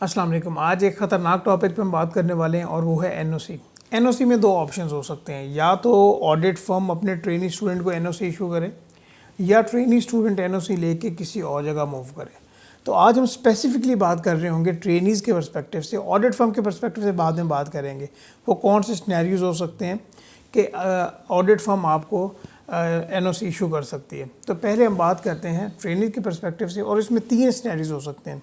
अस्सलाम वालेकुम। आज एक ख़तरनाक टॉपिक पे हम बात करने वाले हैं और वो है एनओसी। एनओसी में दो ऑप्शंस हो सकते हैं, या तो ऑडिट फर्म अपने ट्रेनी स्टूडेंट को एनओसी इशू करे या ट्रेनी स्टूडेंट एनओसी लेके किसी और जगह मूव करे। तो आज हम स्पेसिफिकली बात कर रहे होंगे ट्रेनीज़ के पर्सपेक्टिव से। ऑडिट फर्म के पर्सपेक्टिव से बाद में बात करेंगे वो कौन से सिनेरियोज हो सकते हैं कि ऑडिट फर्म आपको एनओसी इशू कर सकती है। तो पहले हम बात करते हैं ट्रेनीज़ के पर्सपेक्टिव से, और इसमें तीन सिनेरियोज हो सकते हैं।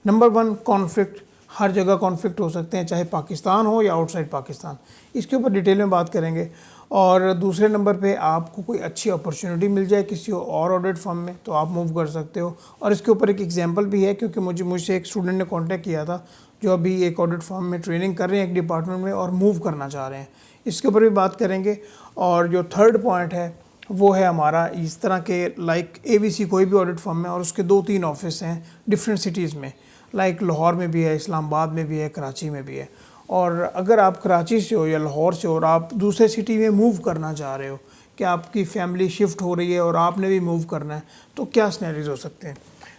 Number one, conflict. हर जगह कॉन्फ्लिक्ट हो सकते हैं, चाहे पाकिस्तान हो या आउटसाइड पाकिस्तान। इसके ऊपर डिटेल में बात करेंगे। और दूसरे नंबर पे आपको कोई अच्छी अपॉर्चुनिटी मिल जाए किसी और ऑडिट फर्म में तो आप मूव कर सकते हो। और इसके ऊपर एक एग्जांपल भी है, क्योंकि मुझसे एक स्टूडेंट ने कांटेक्ट किया था जो अभी एक ऑडिट फर्म में ट्रेनिंग कर रहे हैं एक डिपार्टमेंट में और मूव करना चाह रहे हैं। इसके ऊपर भी बात करेंगे। और जो थर्ड पॉइंट है वो है हमारा इस तरह के लाइक एबीसी कोई भी ऑडिट फर्म है और उसके 2-3 ऑफिस हैं डिफरेंट सिटीज़ में, लाइक लाहौर में भी है, इस्लामाबाद में भी है, कराची में भी है। और अगर आप कराची से हो या लाहौर से हो और आप दूसरे सिटी में मूव करना चाह रहे हो कि आपकी फैमिली शिफ्ट हो रही है और आपने भी मूव करना है, तो क्या सिनेरियोज हो सकते हैं।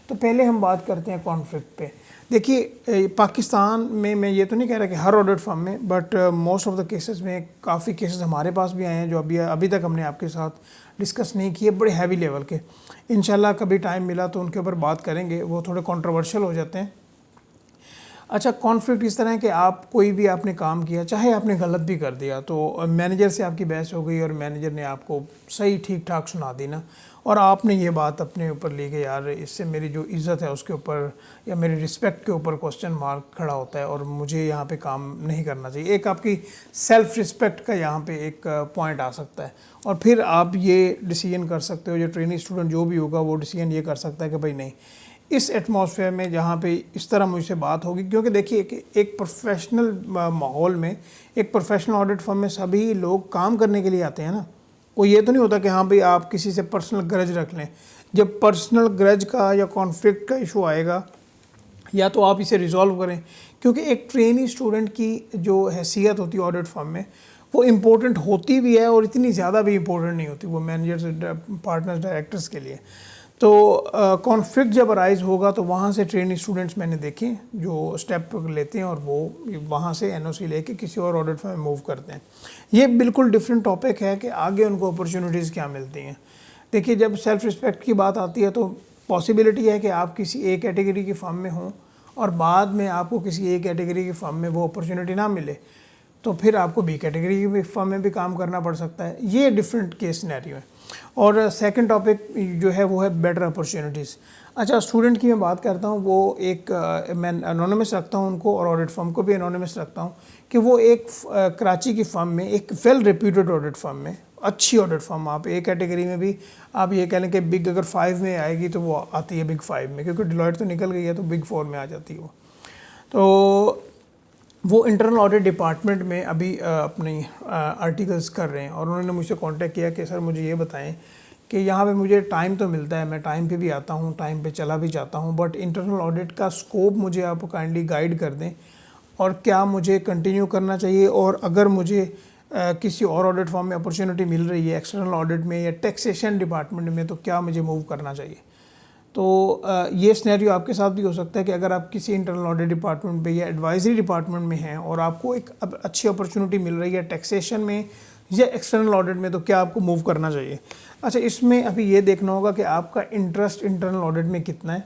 तो पहले हम बात करते हैं कॉन्फ्लिक्ट पे। देखिए, पाकिस्तान में मैं ये तो नहीं कह रहा कि हर ऑडिट फर्म में, but most of the cases में काफ़ी केसेस हमारे पास भी आए हैं जो अभी तक हमने आपके साथ डिस्कस नहीं किए, बड़े हैवी लेवल के। इंशाल्लाह कभी टाइम मिला तो उनके ऊपर बात करेंगे, वो थोड़े कंट्रोवर्शियल हो जाते हैं। अच्छा, कॉन्फ्लिक्ट इस तरह है कि आप कोई भी आपने काम किया, चाहे आपने गलत भी कर दिया, तो मैनेजर से आपकी बहस हो गई और मैनेजर ने आपको सही ठीक ठाक सुना दी ना, और आपने ये बात अपने ऊपर ली कि यार इससे मेरी जो इज़्ज़त है उसके ऊपर या मेरी रिस्पेक्ट के ऊपर क्वेश्चन मार्क खड़ा होता है और मुझे यहाँ पे काम नहीं करना चाहिए। एक आपकी सेल्फ़ रिस्पेक्ट का यहाँ पे एक पॉइंट आ सकता है, और फिर आप ये डिसीजन कर सकते हो, जो ट्रेनिंग स्टूडेंट जो भी होगा वो डिसीजन ये कर सकता है कि भाई नहीं, इस एटमॉस्फेयर में जहाँ पे इस तरह मुझसे बात होगी। क्योंकि देखिए कि एक प्रोफेशनल माहौल में, एक प्रोफेशनल ऑडिट फर्म में सभी लोग काम करने के लिए आते हैं ना। कोई ये तो नहीं होता कि हाँ भाई आप किसी से पर्सनल ग्रज रख लें। जब पर्सनल ग्रज का या कॉन्फ्लिक्ट का इशू आएगा, या तो आप इसे रिजॉल्व करें, क्योंकि एक ट्रेनी स्टूडेंट की जो हैसियत होती है ऑडिट फर्म में वो इम्पोर्टेंट होती भी है और इतनी ज़्यादा भी इम्पोर्टेंट नहीं होती वो मैनेजर्स, पार्टनर्स, डायरेक्टर्स के लिए। तो कॉन्फ्लिक्ट जब अराइज होगा तो वहाँ से ट्रेनी स्टूडेंट्स मैंने देखे जो स्टेप लेते हैं और वो वहाँ से एनओसी लेके किसी और ऑडिट फर्म में मूव करते हैं। ये बिल्कुल डिफरेंट टॉपिक है कि आगे उनको अपॉर्चुनिटीज़ क्या मिलती हैं। देखिए, जब सेल्फ रिस्पेक्ट की बात आती है तो पॉसिबिलिटी है कि आप किसी ए कैटेगरी की फर्म में हों और बाद में आपको किसी ए कैटेगरी की फर्म में वो अपॉर्चुनिटी ना मिले, तो फिर आपको बी कैटेगरी की फर्म में भी काम करना पड़ सकता है। ये डिफरेंट केस सिनेरियो है। और सेकंड टॉपिक जो है वो है बेटर अपॉर्चुनिटीज़। अच्छा, स्टूडेंट की मैं बात करता हूँ, वो एक मैं एनोनिमस रखता हूँ उनको और ऑडिट फर्म को भी एनोनिमस रखता हूँ कि वो एक कराची की फ़र्म में, एक वेल रेप्यूटेड ऑडिट फर्म में, अच्छी ऑडिट फर्म, आप ए कैटेगरी में भी आप ये कह लें कि बिग अगर 5 में आएगी तो वो आती है बिग 5 में, क्योंकि डिलॉयट तो निकल गई है तो बिग 4 में आ जाती है वो। तो वो इंटरनल ऑडिट डिपार्टमेंट में अभी अपनी आर्टिकल्स कर रहे हैं और उन्होंने मुझसे कांटेक्ट किया कि सर मुझे ये बताएं कि यहाँ पे मुझे टाइम तो मिलता है, मैं टाइम पे भी आता हूँ, टाइम पे चला भी जाता हूँ, बट इंटरनल ऑडिट का स्कोप मुझे आप काइंडली गाइड कर दें, और क्या मुझे कंटिन्यू करना चाहिए, और अगर मुझे किसी और ऑडिट फॉर्म में अपॉर्चुनिटी मिल रही है एक्सटर्नल ऑडिट में या टैक्सेशन डिपार्टमेंट में, तो क्या मुझे मूव करना चाहिए। तो ये सिनेरियो आपके साथ भी हो सकता है कि अगर आप किसी इंटरनल ऑडिट डिपार्टमेंट पे या एडवाइजरी डिपार्टमेंट में हैं और आपको एक अच्छी अपॉर्चुनिटी मिल रही है टैक्सेशन में या एक्सटर्नल ऑडिट में, तो क्या आपको मूव करना चाहिए। अच्छा, इसमें अभी ये देखना होगा कि आपका इंटरेस्ट इंटरनल ऑडिट में कितना है,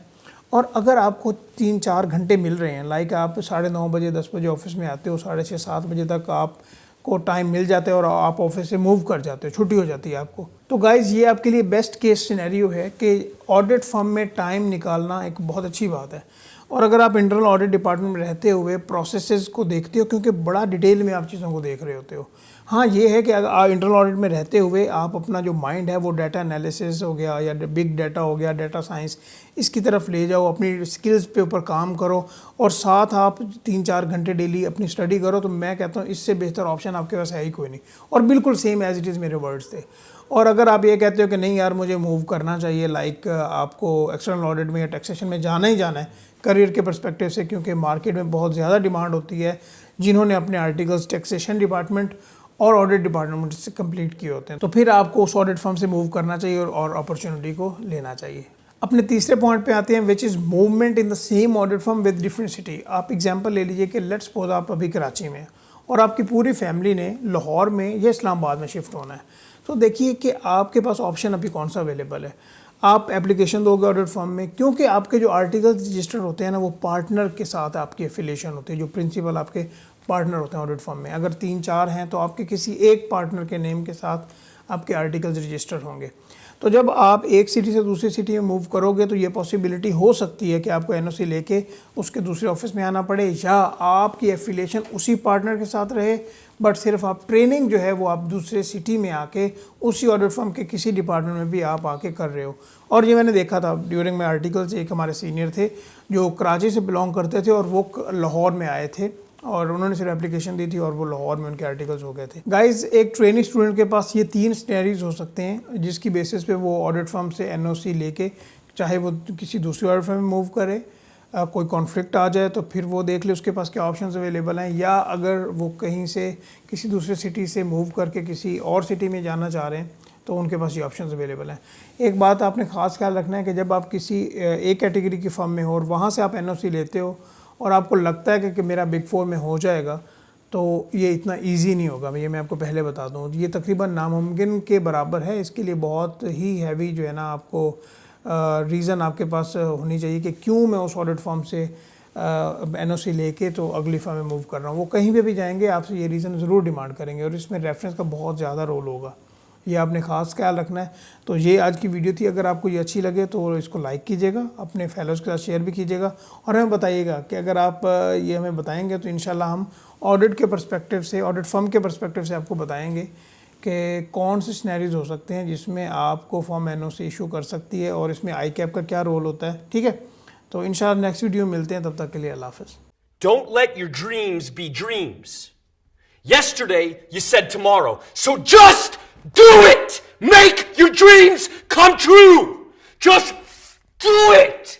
और अगर आपको 3-4 घंटे मिल रहे हैं, लाइक आप 9:30 बजे 10 बजे ऑफिस में आते हो, 6:30-7 बजे तक आप को टाइम मिल जाता है और आप ऑफिस से मूव कर जाते हो, छुट्टी हो जाती है आपको, तो गाइज़ ये आपके लिए बेस्ट केस सिनेरियो है कि ऑडिट फर्म में टाइम निकालना एक बहुत अच्छी बात है। और अगर आप इंटरनल ऑडिट डिपार्टमेंट में रहते हुए प्रोसेसेस को देखते हो, क्योंकि बड़ा डिटेल में आप चीज़ों को देख रहे होते हो। हाँ, ये है कि अगर इंटरनल ऑडिट में रहते हुए आप अपना जो माइंड है वो डाटा एनालिसिस हो गया या बिग डाटा हो गया, डाटा साइंस, इसकी तरफ ले जाओ, अपनी स्किल्स पे ऊपर काम करो और साथ आप 3-4 घंटे डेली अपनी स्टडी करो, तो मैं कहता हूँ इससे बेहतर ऑप्शन आपके पास है ही कोई नहीं। और बिल्कुल सेम एज इट इज़ मेरे वर्ड्स थे। और अगर आप ये कहते हो कि नहीं यार मुझे मूव करना चाहिए, लाइक आपको एक्सटर्नल ऑडिट में या टैक्सेशन में जाना ही जाना है करियर के पर्सपेक्टिव से, क्योंकि मार्केट में बहुत ज़्यादा डिमांड होती है जिन्होंने अपने आर्टिकल्स टैक्सेशन डिपार्टमेंट और ऑडिट डिपार्टमेंट से कंप्लीट किए होते हैं, तो फिर आपको उस ऑडिट फर्म से मूव करना चाहिए और अपॉर्चुनिटी को लेना चाहिए। अपने तीसरे पॉइंट पे आते हैं, which is movement in the same audit firm with different city. आप एग्जांपल ले लीजिए कि लेट्स सपोज आप अभी कराची में हैं और आपकी पूरी फैमिली ने लाहौर में या इस्लामाबाद में शिफ्ट होना है। तो देखिए कि आपके पास ऑप्शन अभी कौन सा अवेलेबल है। आप एप्लीकेशन दोगे ऑडिट फर्म में, क्योंकि आपके जो आर्टिकल्स रजिस्टर्ड होते हैं ना, वो पार्टनर के साथ आपकी एफिलिएशन होती है। जो प्रिंसिपल आपके पार्टनर होते हैं ऑडिट फर्म में, अगर 3-4 हैं तो आपके किसी एक पार्टनर के नेम के साथ आपके आर्टिकल्स रजिस्टर्ड होंगे। तो जब आप एक सिटी से दूसरी सिटी में मूव करोगे तो ये पॉसिबिलिटी हो सकती है कि आपको एनओसी लेके उसके दूसरे ऑफिस में आना पड़े, या आपकी एफिलिएशन उसी पार्टनर के साथ रहे, बट सिर्फ आप ट्रेनिंग जो है वो आप दूसरे सिटी में आके उसी ऑडिट फर्म के किसी डिपार्टमेंट में भी आप आके कर रहे हो। और ये मैंने देखा था ड्यूरिंग माई आर्टिकल्स, एक हमारे सीनियर थे जो कराची से बिलोंग करते थे और वो लाहौर में आए थे और उन्होंने सिर्फ एप्लीकेशन दी थी और वो लाहौर में उनके आर्टिकल्स हो गए थे। गाइस, एक ट्रेनिंग स्टूडेंट के पास ये 3 सिनेरियोज हो सकते हैं जिसकी बेसिस पे वो ऑडिट फर्म से एनओसी लेके, चाहे वो किसी दूसरी ऑडिट फर्म में मूव करे, कोई कॉन्फ्लिक्ट आ जाए तो फिर वो देख ले उसके पास क्या ऑप्शंस अवेलेबल हैं, या अगर वो कहीं से किसी दूसरे सिटी से मूव करके किसी और सिटी में जाना चाह रहे हैं तो उनके पास ये ऑप्शंस अवेलेबल हैं। एक बात आपने ख़ास ख्याल रखना है कि जब आप किसी एक कैटेगरी की फर्म में हो और वहाँ से आप एनओसी लेते हो और आपको लगता है कि मेरा बिग 4 में हो जाएगा, तो ये इतना इजी नहीं होगा। ये मैं आपको पहले बता दूँ, ये तकरीबन नामुमकिन के बराबर है। इसके लिए बहुत ही हैवी जो है ना आपको रीज़न आपके पास होनी चाहिए कि क्यों मैं उस ऑडिट फर्म से एनओसी लेके तो अगली फर्म में मूव कर रहा हूँ। वो कहीं पे भी जाएंगे आपसे ये रीज़न ज़रूर डिमांड करेंगे और इसमें रेफरेंस का बहुत ज़्यादा रोल होगा, ये आपने ख़ास ख्याल रखना है। तो ये आज की वीडियो थी। अगर आपको ये अच्छी लगे तो इसको लाइक कीजिएगा, अपने फेलोज़ के साथ शेयर भी कीजिएगा और हमें बताइएगा कि अगर आप ये हमें बताएंगे तो इंशाल्लाह हम ऑडिट के पर्सपेक्टिव से, ऑडिट फर्म के पर्सपेक्टिव से आपको बताएंगे कि कौन से सिनेरियोज हो सकते हैं जिसमें आपको फर्म एनओसी इशू कर सकती है और इसमें ICAP का क्या रोल होता है। ठीक है, तो इंशाल्लाह नेक्स्ट वीडियो में मिलते हैं, तब तक के लिए अल्लाह हाफ़िज़। Don't let your dreams be dreams. Yesterday you said tomorrow, so just do it! Make your dreams come true! Just do it!